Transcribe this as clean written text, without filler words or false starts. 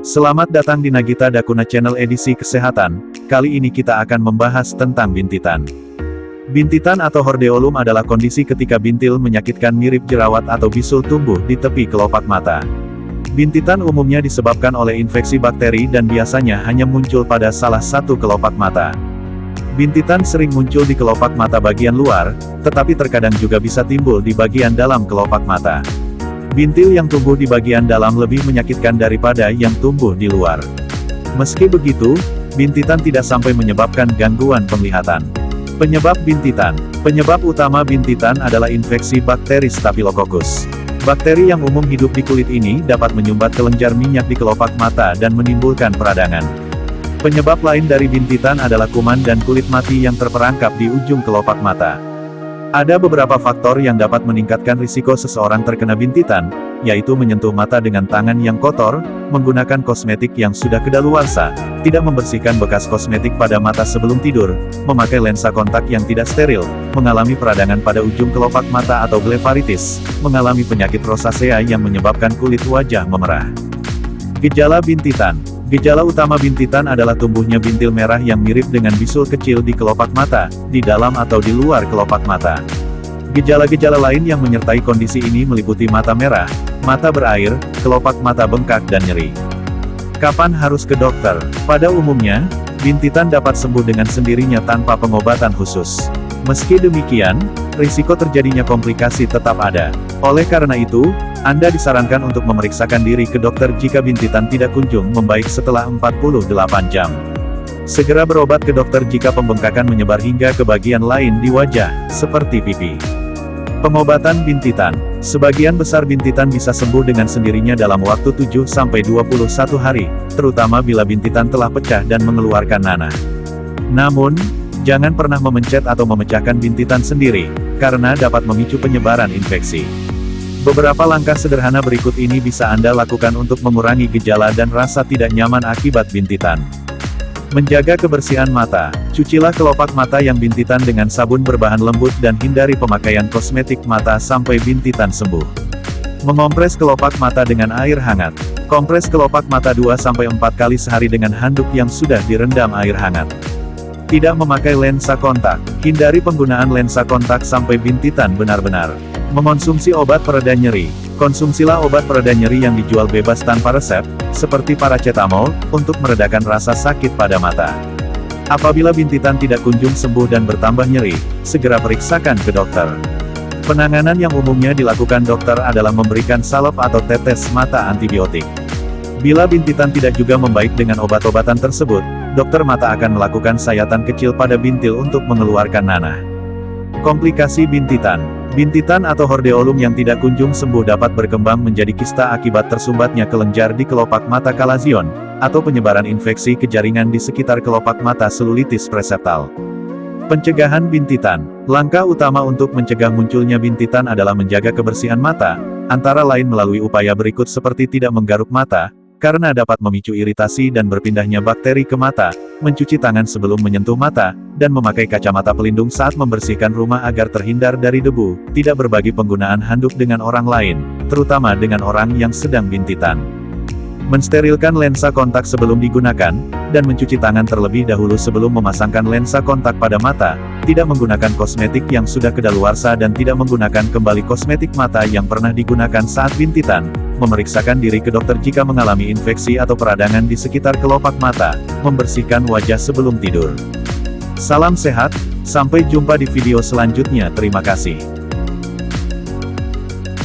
Selamat datang di Nagita Dakuna Channel edisi kesehatan. Kali ini kita akan membahas tentang bintitan. Bintitan atau hordeolum adalah kondisi ketika bintil menyakitkan mirip jerawat atau bisul tumbuh di tepi kelopak mata. Bintitan umumnya disebabkan oleh infeksi bakteri dan biasanya hanya muncul pada salah satu kelopak mata. Bintitan sering muncul di kelopak mata bagian luar, tetapi terkadang juga bisa timbul di bagian dalam kelopak mata. Bintil yang tumbuh di bagian dalam lebih menyakitkan daripada yang tumbuh di luar. Meski begitu, bintitan tidak sampai menyebabkan gangguan penglihatan. Penyebab bintitan. Penyebab utama bintitan adalah infeksi bakteri Staphylococcus. Bakteri yang umum hidup di kulit ini dapat menyumbat kelenjar minyak di kelopak mata dan menimbulkan peradangan. Penyebab lain dari bintitan adalah kuman dan kulit mati yang terperangkap di ujung kelopak mata. Ada beberapa faktor yang dapat meningkatkan risiko seseorang terkena bintitan, yaitu menyentuh mata dengan tangan yang kotor, menggunakan kosmetik yang sudah kedaluarsa, tidak membersihkan bekas kosmetik pada mata sebelum tidur, memakai lensa kontak yang tidak steril, mengalami peradangan pada ujung kelopak mata atau blefaritis, mengalami penyakit rosacea yang menyebabkan kulit wajah memerah. Gejala bintitan. Gejala utama bintitan adalah tumbuhnya bintil merah yang mirip dengan bisul kecil di kelopak mata, di dalam atau di luar kelopak mata. Gejala-gejala lain yang menyertai kondisi ini meliputi mata merah, mata berair, kelopak mata bengkak dan nyeri. Kapan harus ke dokter? Pada umumnya, bintitan dapat sembuh dengan sendirinya tanpa pengobatan khusus. Meski demikian, risiko terjadinya komplikasi tetap ada. Oleh karena itu, Anda disarankan untuk memeriksakan diri ke dokter jika bintitan tidak kunjung membaik setelah 48 jam. Segera berobat ke dokter jika pembengkakan menyebar hingga ke bagian lain di wajah, seperti pipi. Pengobatan bintitan. Sebagian besar bintitan bisa sembuh dengan sendirinya dalam waktu 7-21 hari, terutama bila bintitan telah pecah dan mengeluarkan nanah. Namun, jangan pernah memencet atau memecahkan bintitan sendiri, karena dapat memicu penyebaran infeksi. Beberapa langkah sederhana berikut ini bisa Anda lakukan untuk mengurangi gejala dan rasa tidak nyaman akibat bintitan. Menjaga kebersihan mata. Cucilah kelopak mata yang bintitan dengan sabun berbahan lembut dan hindari pemakaian kosmetik mata sampai bintitan sembuh. Mengompres kelopak mata dengan air hangat. Kompres kelopak mata 2-4 kali sehari dengan handuk yang sudah direndam air hangat. Tidak memakai lensa kontak. Hindari penggunaan lensa kontak sampai bintitan benar-benar. Mengonsumsi obat pereda nyeri. Konsumsilah obat pereda nyeri yang dijual bebas tanpa resep, seperti paracetamol, untuk meredakan rasa sakit pada mata. Apabila bintitan tidak kunjung sembuh dan bertambah nyeri, segera periksakan ke dokter. Penanganan yang umumnya dilakukan dokter adalah memberikan salep atau tetes mata antibiotik. Bila bintitan tidak juga membaik dengan obat-obatan tersebut, dokter mata akan melakukan sayatan kecil pada bintil untuk mengeluarkan nanah. Komplikasi bintitan. Bintitan atau hordeolum yang tidak kunjung sembuh dapat berkembang menjadi kista akibat tersumbatnya kelenjar di kelopak mata kalazion, atau penyebaran infeksi ke jaringan di sekitar kelopak mata selulitis preseptal. Pencegahan bintitan. Langkah utama untuk mencegah munculnya bintitan adalah menjaga kebersihan mata, antara lain melalui upaya berikut seperti tidak menggaruk mata, karena dapat memicu iritasi dan berpindahnya bakteri ke mata, mencuci tangan sebelum menyentuh mata, dan memakai kacamata pelindung saat membersihkan rumah agar terhindar dari debu, tidak berbagi penggunaan handuk dengan orang lain, terutama dengan orang yang sedang bintitan. Mensterilkan lensa kontak sebelum digunakan, dan mencuci tangan terlebih dahulu sebelum memasangkan lensa kontak pada mata, tidak menggunakan kosmetik yang sudah kedaluarsa dan tidak menggunakan kembali kosmetik mata yang pernah digunakan saat bintitan, memeriksakan diri ke dokter jika mengalami infeksi atau peradangan di sekitar kelopak mata, membersihkan wajah sebelum tidur. Salam sehat, sampai jumpa di video selanjutnya. Terima kasih.